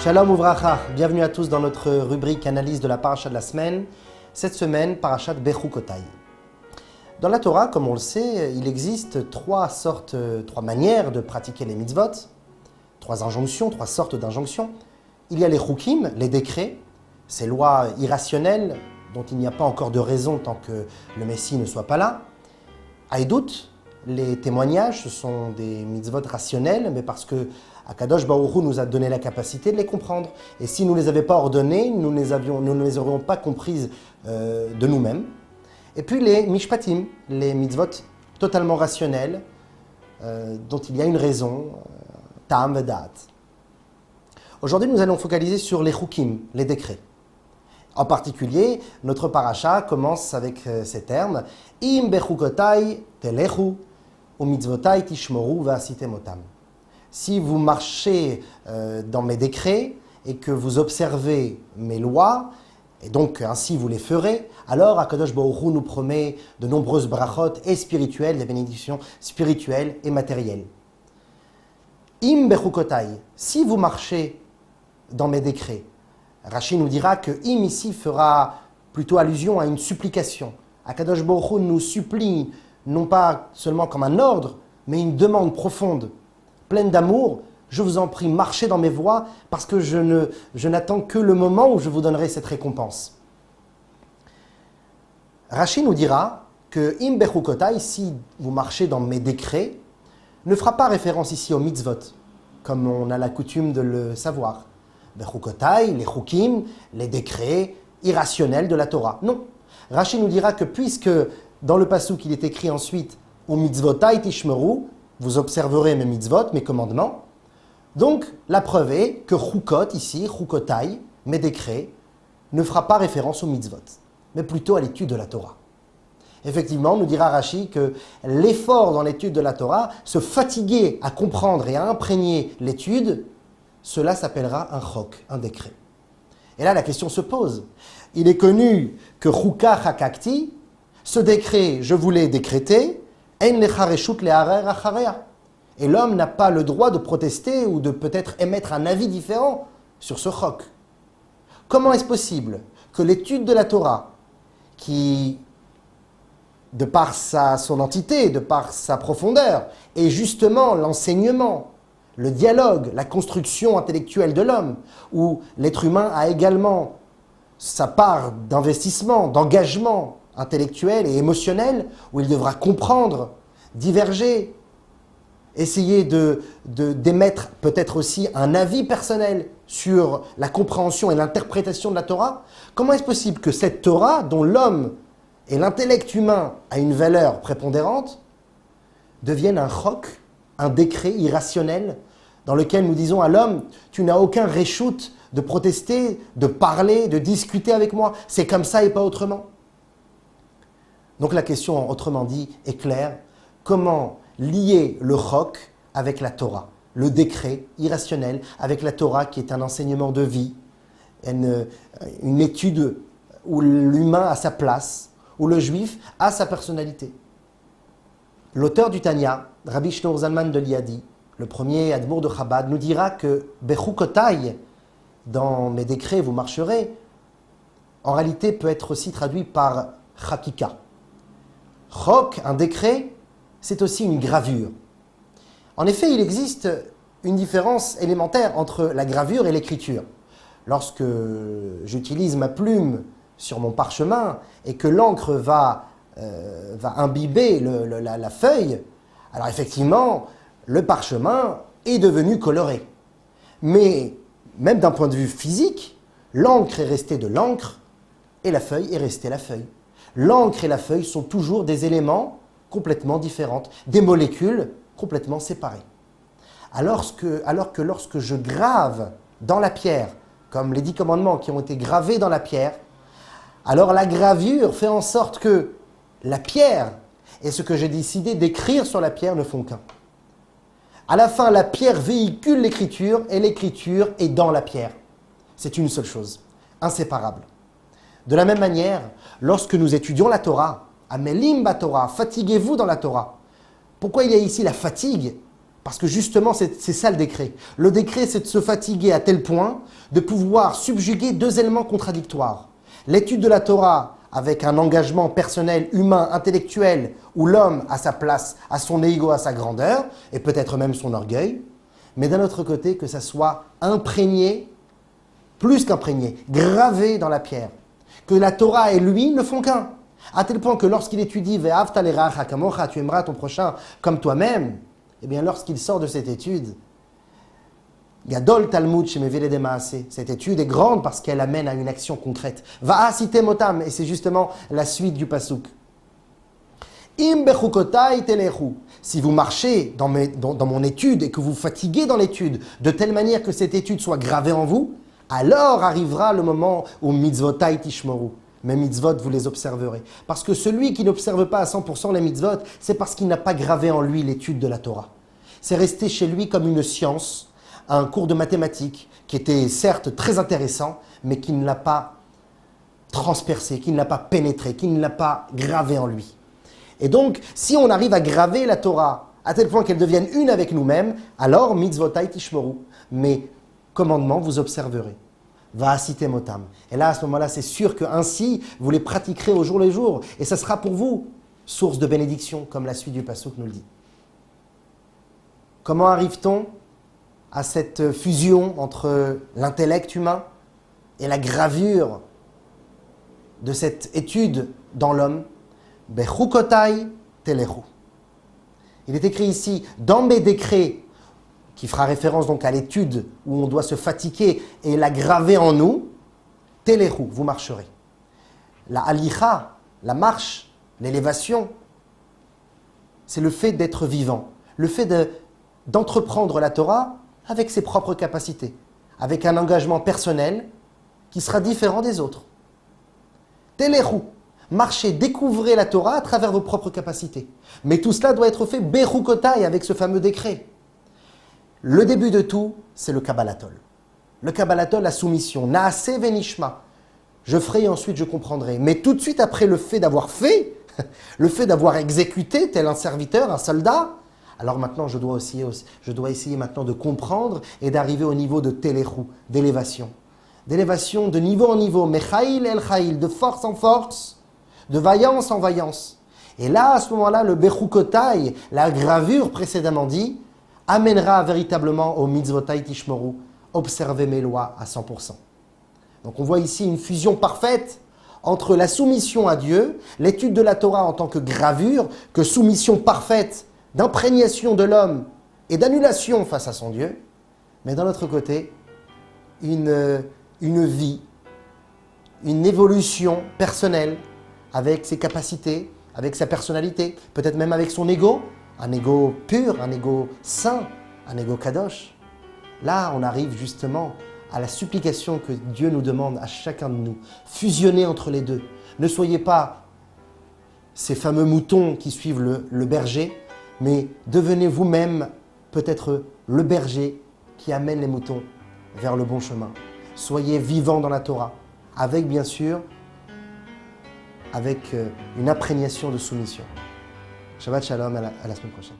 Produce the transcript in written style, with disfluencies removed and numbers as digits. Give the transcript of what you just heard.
Shalom Uvracha, bienvenue à tous dans notre rubrique analyse de la paracha de la semaine. Cette semaine, parachat Bechukotai. Dans la Torah, comme on le sait, il existe trois manières de pratiquer les mitzvot, trois injonctions, trois sortes d'injonctions. Il y a les chukim, les décrets, ces lois irrationnelles dont il n'y a pas encore de raison tant que le Messie ne soit pas là. Haïdout, les témoignages, ce sont des mitzvot rationnels, mais parce que Akadosh Baruch Hu nous a donné la capacité de les comprendre. Et si nous ne les avions pas ordonnées, nous ne les aurions pas comprises de nous-mêmes. Et puis les mishpatim, les mitzvot totalement rationnels, dont il y a une raison, ta'am ve'da'at. Aujourd'hui, nous allons focaliser sur les chukim, les décrets. En particulier, notre paracha commence avec ces termes « Im bechukotai telechu, u mitzvotai tishmoru ve'asitem otam » Si vous marchez dans mes décrets et que vous observez mes lois, et donc ainsi vous les ferez, alors Akadosh Baruch Hu nous promet de nombreuses brachot et spirituelles, des bénédictions spirituelles et matérielles. Im bechukotai, si vous marchez dans mes décrets, Rashi nous dira que im ici fera plutôt allusion à une supplication. Akadosh Baruch Hu nous supplie, non pas seulement comme un ordre, mais une demande profonde, pleine d'amour. Je vous en prie, marchez dans mes voies, parce que je n'attends que le moment où je vous donnerai cette récompense. Rashi nous dira que im bechukotai, si vous marchez dans mes décrets, ne fera pas référence ici aux mitzvot, comme on a la coutume de le savoir. Bechukotai, les chukim, les décrets irrationnels de la Torah. Non. Rashi nous dira que puisque dans le passouk il est écrit ensuite « U mitzvotai tishmeru » vous observerez mes mitzvot, mes commandements. Donc, la preuve est que chukot, ici, chukotai, mes décrets, ne fera pas référence aux mitzvot, mais plutôt à l'étude de la Torah. Effectivement, nous dira Rashi que l'effort dans l'étude de la Torah, se fatiguer à comprendre et à imprégner l'étude, cela s'appellera un chok, un décret. Et là, la question se pose. Il est connu que chuka chakakti, ce décret, je vous l'ai décrété, et l'homme n'a pas le droit de protester ou de peut-être émettre un avis différent sur ce chok. Comment est-ce possible que l'étude de la Torah, qui, de par son entité, de par sa profondeur, est justement l'enseignement, le dialogue, la construction intellectuelle de l'homme, où l'être humain a également sa part d'investissement, d'engagement intellectuel et émotionnel, où il devra comprendre, diverger, essayer d'émettre peut-être aussi un avis personnel sur la compréhension et l'interprétation de la Torah. Comment est-ce possible que cette Torah, dont l'homme et l'intellect humain a une valeur prépondérante, devienne un chok, un décret irrationnel, dans lequel nous disons à l'homme « tu n'as aucun réchoute de protester, de parler, de discuter avec moi, c'est comme ça et pas autrement ». Donc la question, autrement dit, est claire. Comment lier le chok avec la Torah, le décret irrationnel avec la Torah qui est un enseignement de vie, une étude où l'humain a sa place, où le juif a sa personnalité. L'auteur du Tanya, Rabbi Shneur Zalman de Liadi, le premier admour de Chabad, nous dira que Bechukotai, dans mes décrets vous marcherez, en réalité peut être aussi traduit par Chakika. Chok, un décret, c'est aussi une gravure. En effet, il existe une différence élémentaire entre la gravure et l'écriture. Lorsque j'utilise ma plume sur mon parchemin et que l'encre va imbiber la feuille, alors effectivement, le parchemin est devenu coloré. Mais même d'un point de vue physique, l'encre est restée de l'encre et la feuille est restée la feuille. L'encre et la feuille sont toujours des éléments complètement différents, des molécules complètement séparées. Alors que lorsque je grave dans la pierre, comme les 10 commandements qui ont été gravés dans la pierre, alors la gravure fait en sorte que la pierre et ce que j'ai décidé d'écrire sur la pierre ne font qu'un. À la fin, la pierre véhicule l'écriture et l'écriture est dans la pierre. C'est une seule chose, inséparable. De la même manière, lorsque nous étudions la Torah, Amelim Batorah, fatiguez-vous dans la Torah. Pourquoi il y a ici la fatigue? Parce que justement, c'est ça le décret. Le décret, c'est de se fatiguer à tel point de pouvoir subjuguer deux éléments contradictoires. L'étude de la Torah avec un engagement personnel, humain, intellectuel, où l'homme a sa place, a son ego, a sa grandeur, et peut-être même son orgueil, mais d'un autre côté, que ça soit imprégné, plus qu'imprégné, gravé dans la pierre. Que la Torah et lui ne font qu'un. À tel point que lorsqu'il étudie « Ve'avta l'iracha kamocha » tu aimeras ton prochain comme toi-même, eh bien lorsqu'il sort de cette étude, Gadol Talmud chez Mevele Demaase, cette étude est grande parce qu'elle amène à une action concrète. Va'asite motam, et c'est justement la suite du pasuk. Im bechukotai telechu. Si vous marchez dans mon étude et que vous fatiguez dans l'étude, de telle manière que cette étude soit gravée en vous, alors arrivera le moment où mitzvotai tishmoru. Mes mitzvot, vous les observerez. Parce que celui qui n'observe pas à 100% les mitzvot, c'est parce qu'il n'a pas gravé en lui l'étude de la Torah. C'est resté chez lui comme une science, un cours de mathématiques qui était certes très intéressant, mais qui ne l'a pas transpercé, qui ne l'a pas pénétré, qui ne l'a pas gravé en lui. Et donc, si on arrive à graver la Torah à tel point qu'elle devienne une avec nous-mêmes, alors mitzvotai tishmoru, mes commandements vous observerez. Va'asite motam. Et là, à ce moment-là, c'est sûr que ainsi vous les pratiquerez au jour le jour, et ça sera pour vous source de bénédiction, comme la suite du pasuk nous le dit. Comment arrive-t-on à cette fusion entre l'intellect humain et la gravure de cette étude dans l'homme? Bechukotai telechu. Il est écrit ici, dans mes décrets, qui fera référence donc à l'étude où on doit se fatiguer et la graver en nous, telechu, vous marcherez. La halicha, la marche, l'élévation, c'est le fait d'être vivant, le fait d'entreprendre la Torah avec ses propres capacités, avec un engagement personnel qui sera différent des autres. Telechu, marchez, découvrez la Torah à travers vos propres capacités. Mais tout cela doit être fait bechukotai, avec ce fameux décret. Le début de tout, c'est le kabbalatol. Le kabbalatol, la soumission. Naase venishma. Je ferai et ensuite je comprendrai. Mais tout de suite après le fait d'avoir fait, le fait d'avoir exécuté tel un serviteur, un soldat, alors maintenant je dois essayer maintenant de comprendre et d'arriver au niveau de telechu, d'élévation. D'élévation de niveau en niveau, mechail el chail, de force en force, de vaillance en vaillance. Et là, à ce moment-là, le bechukotai, la gravure précédemment dit, amènera véritablement au mitzvotai tishmoru, observer mes lois à 100%. Donc on voit ici une fusion parfaite entre la soumission à Dieu, l'étude de la Torah en tant que gravure, que soumission parfaite d'imprégnation de l'homme et d'annulation face à son Dieu, mais d'un autre côté, une vie, une évolution personnelle avec ses capacités, avec sa personnalité, peut-être même avec son ego, un ego pur, un ego saint, un ego kadosh. Là, on arrive justement à la supplication que Dieu nous demande à chacun de nous. Fusionnez entre les deux. Ne soyez pas ces fameux moutons qui suivent le berger, mais devenez vous-même peut-être le berger qui amène les moutons vers le bon chemin. Soyez vivants dans la Torah, avec bien sûr, avec une imprégnation de soumission. Shabbat shalom, à la semaine prochaine.